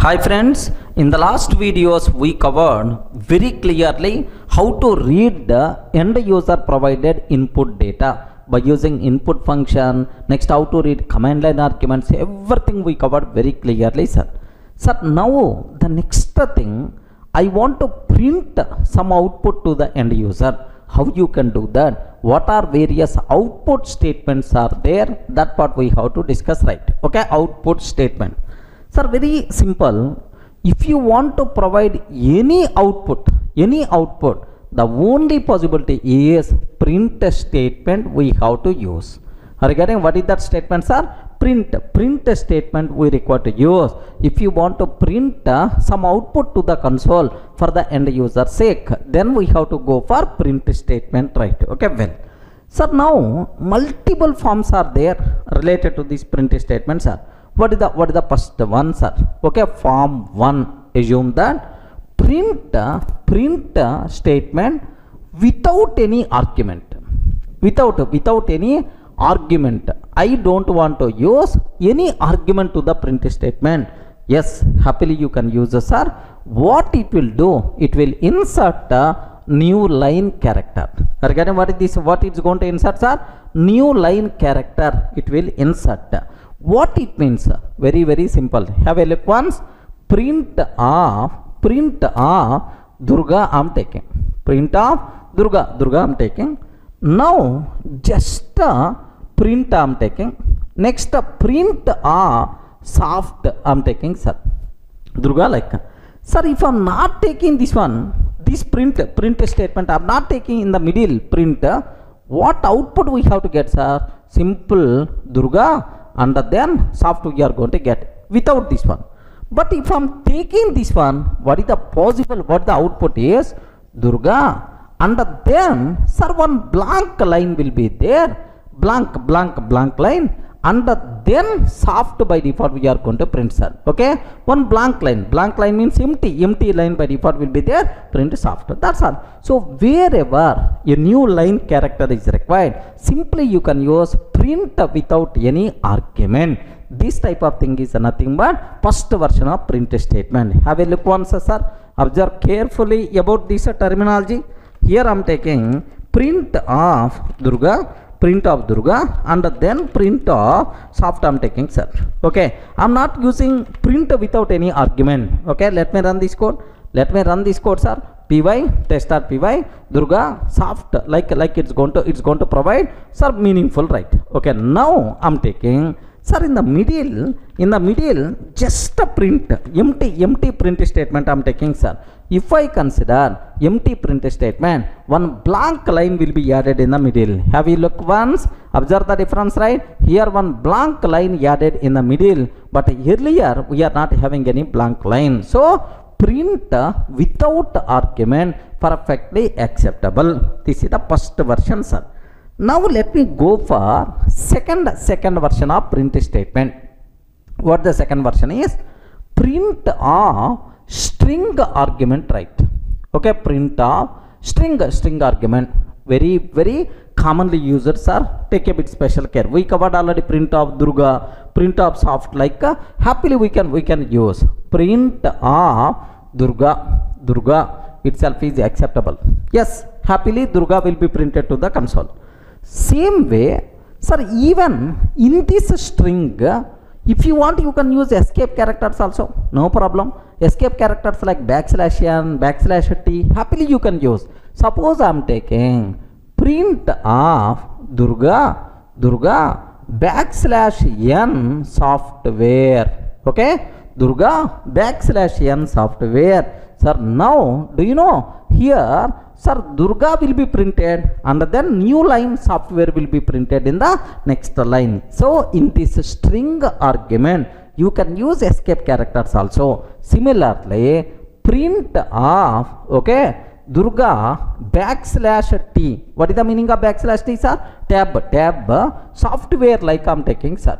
Hi friends, in the last videos we covered very clearly how to read the end user provided input data by using input function. Next, how to read command line arguments. Everything we covered very clearly, sir. Sir, now the next thing, I want to print some output to the end user. How you can do that? What are various output statements are there? That part we have to discuss, right? Okay, output statement. Sir, very simple. If you want to provide any output, the only possibility is print statement we have to use. Are you getting what is that statement, sir? Print statement we require to use if you want to print some output to the console for the end user sake. Then we have to go for print statement, right? Okay, well. Sir, now multiple forms are there related to this print statement, sir. What is the first one, sir? Okay, form 1. Assume that print statement without any argument. Without any argument. I don't want to use any argument to the print statement. Yes, happily you can use this, sir. What it will do? It will insert a new line character. Regarding what is this? What it's going to insert, sir? New line character. It will insert. What it means? Very simple. Have a look once. Print of Durga I'm taking. Print of Durga I'm taking. Now just print I'm taking. Next print of soft I'm taking, sir. Durga like. Sir, if I'm not taking this one, this print statement, I'm not taking in the middle print, what output we have to get, sir? Simple Durga, and then soft we are going to get without this one. But if I'm taking this one, what is the output is Durga, and then sir, one blank line will be there, blank line, and then soft by default we are going to print, sir. Okay, one blank line means empty line by default will be there, print soft. That's all. So wherever a new line character is required, simply you can use print without any argument. This type of thing is nothing but first version of print statement. Have a look once, sir. Observe carefully about this terminology. Here I am taking print of Durga, and then print of soft I am taking, sir. Okay, I am not using print without any argument. Okay, let me run this code. Sir. Py test.py Durga soft, like it's going to provide, sir, meaningful, right? Okay, now I'm taking, sir, in the middle just a print, empty print statement I'm taking, sir. If I consider empty print statement, one blank line will be added in the middle. Have you look once? Observe the difference, right? Here one blank line added in the middle, but earlier we are not having any blank line. So print without argument, perfectly acceptable. This is the first version, sir. Now let me go for second version of print statement. What the second version is? Print of string argument, right? Okay, print of string argument. Very commonly used, sir. Take a bit special care. We covered already print of Durga, print of soft, like happily we can use print of Durga itself is acceptable. Yes, happily Durga will be printed to the console. Same way, sir, even in this string, if you want, you can use escape characters also, no problem. Escape characters like \n, \t, happily you can use. Suppose I am taking print of Durga \n software. Okay, Durga \n software. Sir, now do you know here, sir, Durga will be printed and then new line software will be printed in the next line. So in this string argument you can use escape characters also. Similarly, print of, okay, Durga \t. What is the meaning of \t, sir? Tab software like I am taking, sir.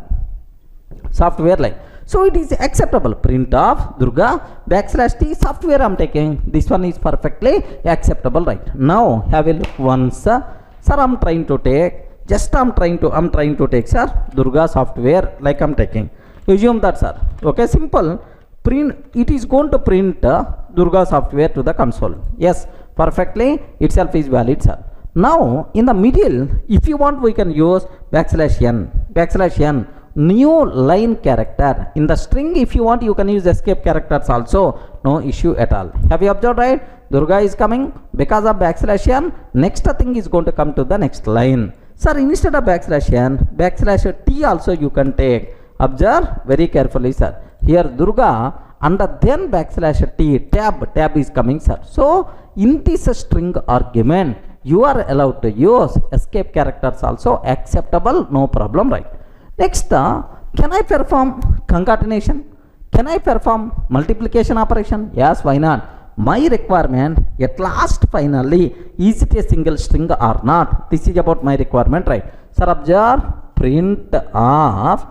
Software like. So it is acceptable. Print of Durga \t software I am taking. This one is perfectly acceptable, right? Now have a look once, sir. I'm trying to take, I'm trying to take, sir, Durga software like I'm taking. Assume that, sir. Okay, simple. it is going to print Durga software to the console. Yes, perfectly itself is valid, sir. Now in the middle, if you want, we can use \n, new line character. In the string, if you want, you can use escape characters also, no issue at all. Have you observed, right? Durga is coming because of \n, next thing is going to come to the next line. Sir, instead of \n, /t also you can take. Observe very carefully, sir. Here Durga and then /t, tab is coming, sir. So in this string argument, you are allowed to use escape characters also acceptable, no problem, right? Next, can I perform concatenation? Can I perform multiplication operation? Yes, why not? My requirement at last finally, is it a single string or not? This is about my requirement, right? Sir, observe print of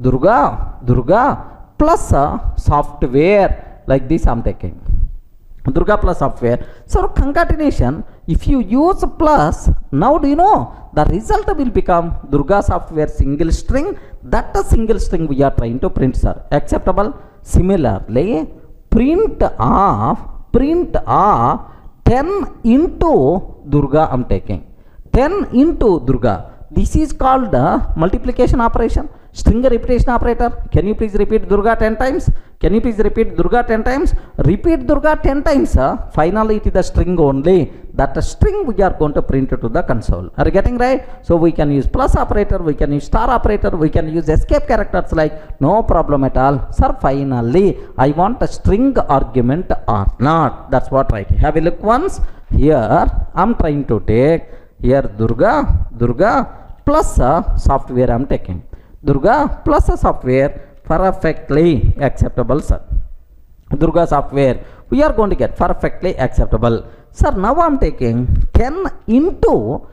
Durga plus software, like this I am taking. Durga plus software. So concatenation, if you use plus, now do you know the result will become Durga software single string. That a single string we are trying to print, sir. Acceptable? Similarly, print of 10 into Durga I am taking. 10 into Durga. This is called the multiplication operation, string repetition operator. Can you please repeat Durga 10 times? Can you please repeat Durga 10 times? Repeat Durga 10 times. Finally, it is the string only. That string we are going to print to the console. Are you getting right? So we can use plus operator, we can use star operator, we can use escape characters, like no problem at all. Sir, finally, I want a string argument or not. That's what, right? Have a look once. Here, I'm trying to take here Durga plus software I am taking. Durga plus software, perfectly acceptable, sir. Durga software, we are going to get perfectly acceptable. Sir, now I am taking 10 into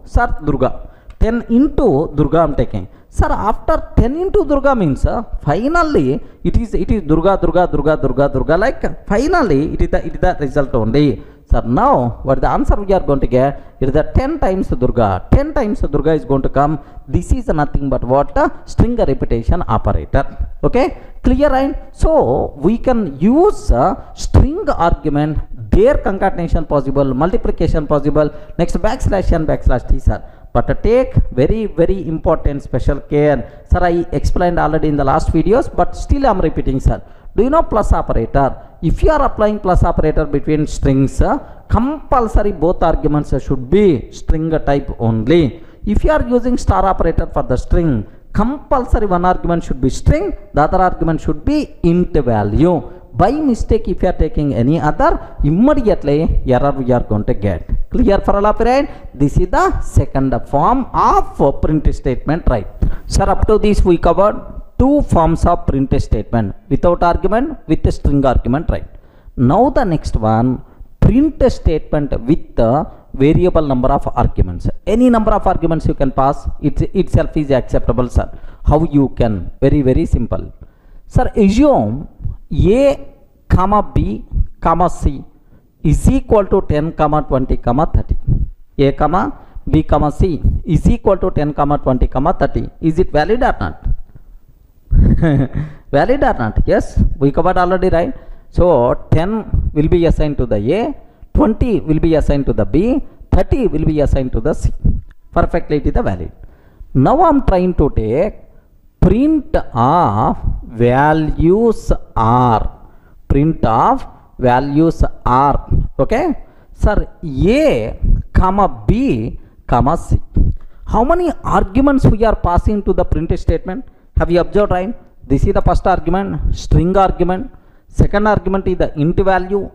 sir Durga. 10 into Durga I am taking. Sir, after 10 into Durga means finally it is Durga, like finally it is the result only. Sir, now what the answer we are going to get? It is the 10 times Durga. 10 times Durga is going to come. This is nothing but what? String repetition operator. Okay, clear, right? So we can use string argument, their concatenation possible, multiplication possible, next \n/t, sir. But take very important special care. Sir, I explained already in the last videos, but still I am repeating, sir. Do you know plus operator? If you are applying plus operator between strings, compulsory both arguments should be string type only. If you are using star operator for the string, compulsory one argument should be string, the other argument should be int value. By mistake, if you are taking any other, immediately error we are going to get. Clear for all of you, right? This is the second form of print statement, right? Sir, up to this we covered two forms of print statement, without argument, with a string argument, right? Now the next one, print statement with the variable number of arguments. Any number of arguments you can pass, it itself is acceptable, sir. How you can? Very simple. Sir, assume A, B, C is equal to 10, 20, 30. A, B, C is equal to 10, 20, 30. Is it valid or not? Valid or not? Yes, we covered already, right? So 10 will be assigned to the A, 20 will be assigned to the B, 30 will be assigned to the C. Perfectly, it is the valid. Now I am trying to take print of values R. Print of values R. Okay, sir. A, B, C. How many arguments we are passing to the print statement? Have you observed, right? This is the first argument, string argument. Second argument is the int value,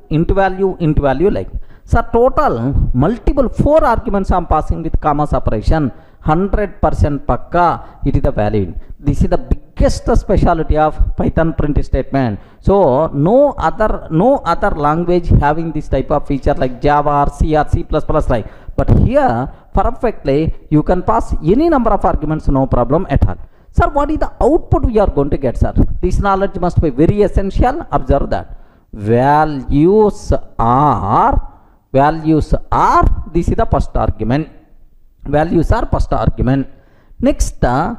like. So total multiple 4 arguments I am passing with commas operation. 100% pakka, it is the valid. This is the biggest specialty of Python print statement. So no other language having this type of feature like Java or C or C++, like. But here perfectly you can pass any number of arguments, no problem at all. Sir, what is the output we are going to get, sir? This knowledge must be very essential. Observe that. Values are, this is the first argument. Values are first argument. Next, sir,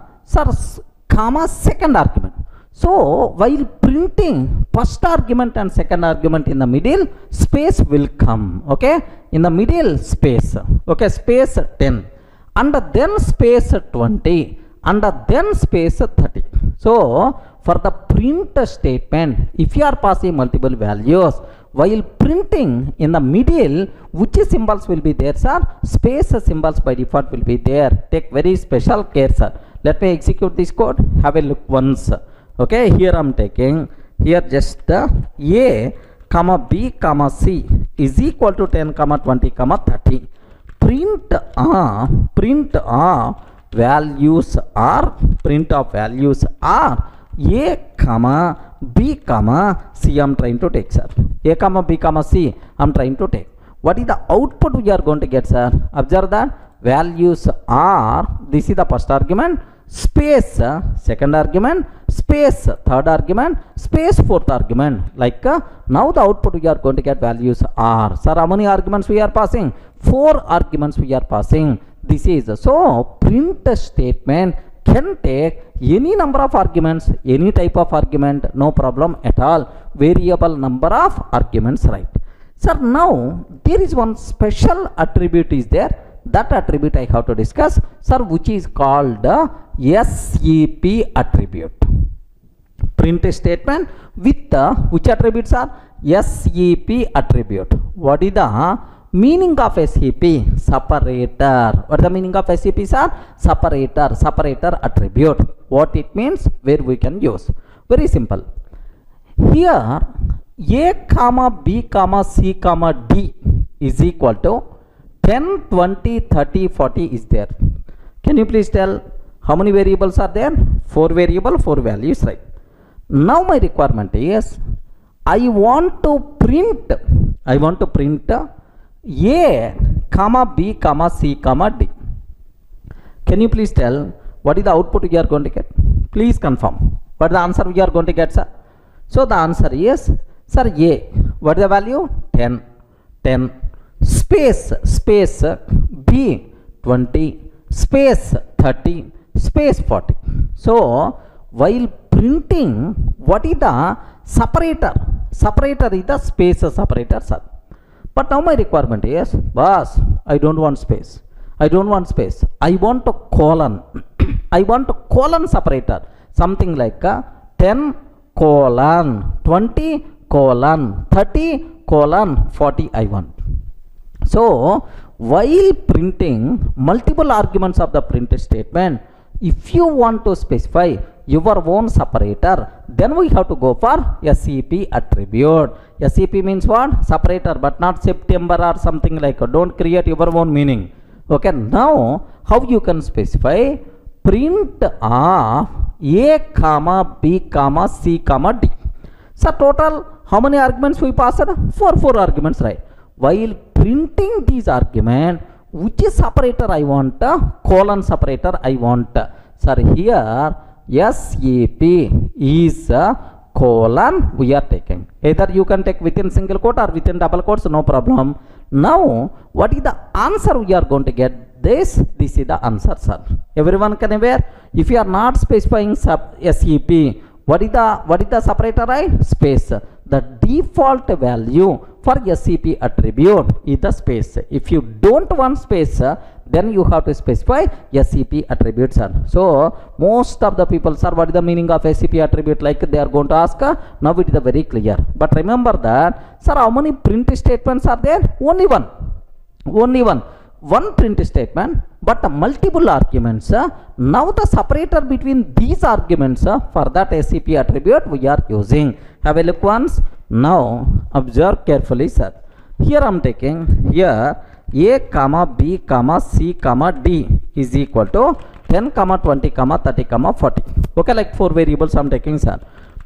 comma second argument. So while printing first argument and second argument in the middle, space will come. Okay, in the middle space. Okay, space 10 and then space 20 and then space 30. So for the print statement, if you are passing multiple values, while printing in the middle, which symbols will be there, sir? Space symbols by default will be there. Take very special care, sir. Let me execute this code. Have a look once. Okay, here I am taking here just a comma b comma c is equal to 10 comma 20 comma 30. Print values are a comma b comma c. I am trying to take, sir. A comma b comma c I am trying to take. What is the output we are going to get, sir? Observe that values are, this is the first argument, space second argument, space third argument, space fourth argument. Like now the output we are going to get values are, sir, how many arguments we are passing? 4 arguments we are passing. This is so print statement can take any number of arguments, any type of argument, no problem at all. Variable number of arguments, right? Sir, now there is one special attribute is there. That attribute I have to discuss, sir, which is called SEP attribute. Print statement with which attributes are? SEP attribute. What is the meaning of SEP? Separator. What is the meaning of SEP, sir? Separator attribute. What it means, where we can use. Very simple. Here a comma b comma c comma d is equal to 10, 20, 30, 40 is there. Can you please tell how many variables are there? 4 variables, 4 values, right? Now my requirement is I want to print a comma b comma c comma d. Can you please tell what is the output we are going to get? Please confirm. What is the answer we are going to get, sir? So the answer is, sir, a. What is the value? 10. Space b 20, space 30, space 40. So while printing, what is the separator? Separator is the space separator, sir. But now my requirement is, boss, I don't want space. I want a colon. I want a colon separator. Something like 10 colon 20 colon 30 colon 40 I want. So while printing multiple arguments of the print statement, if you want to specify your own separator, then we have to go for SEP attribute. SEP means what? Separator, but not September or something like. Don't create your own meaning. Okay, now how you can specify print of a comma b comma c comma d. So total how many arguments we passed? 4 arguments, right? While printing these arguments, which is separator I want? Colon separator I want. Sir, here SEP is colon we are taking. Either you can take within single quote or within double quotes, no problem. Now what is the answer we are going to get? This is the answer, sir. Everyone can aware. If you are not specifying SEP, what is the separator, right? Space. The default value for SEP attribute is the space. If you don't want space, then you have to specify SEP attribute, sir. So most of the people, sir, what is the meaning of SEP attribute? Like they are going to ask. Now it is very clear. But remember that, sir, how many print statements are there? Only one. One print statement, but multiple arguments. Now the separator between these arguments for that SEP attribute we are using. Have a look once. Now observe carefully, sir. Here I am taking here a comma b comma c comma d is equal to 10 comma 20 comma 30 comma 40. Okay, like 4 variables I am taking, sir.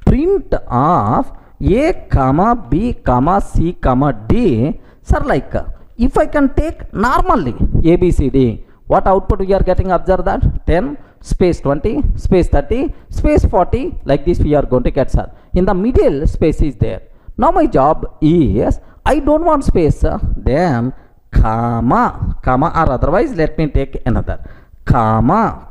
Print of a comma b comma c comma d, sir, like if I can take normally A, B, C, D, what output we are getting? Observe that 10, space 20, space 30, space 40, like this we are going to get, sir. In the middle space is there. Now my job is, I don't want space, then comma or otherwise let me take another comma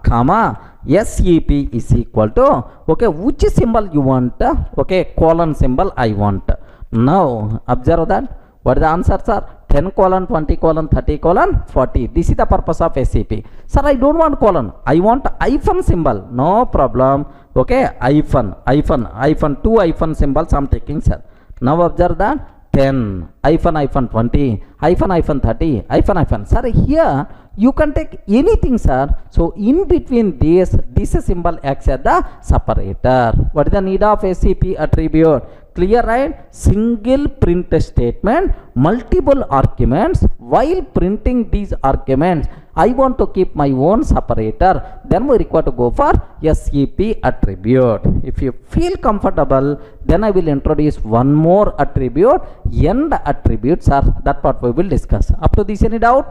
SEP is equal to, okay, which symbol you want? Okay, colon symbol I want. Now observe that. What are the answers are? 10 colon, 20 colon, 30 colon, 40. This is the purpose of SCP. Sir, I don't want colon. I want hyphen symbol. No problem. Okay, hyphen, 2 hyphen symbols I'm taking, sir. Now observe that. 10, hyphen 20, hyphen 30, hyphen. Sir, here you can take anything, sir. So in between this symbol acts as the separator. What is the need of SCP attribute? Clear, right? Single print statement, multiple arguments. While printing these arguments, I want to keep my own separator. Then we require to go for SEP attribute. If you feel comfortable, then I will introduce one more attribute, end attributes, sir. That part we will discuss. Up to this, any doubt?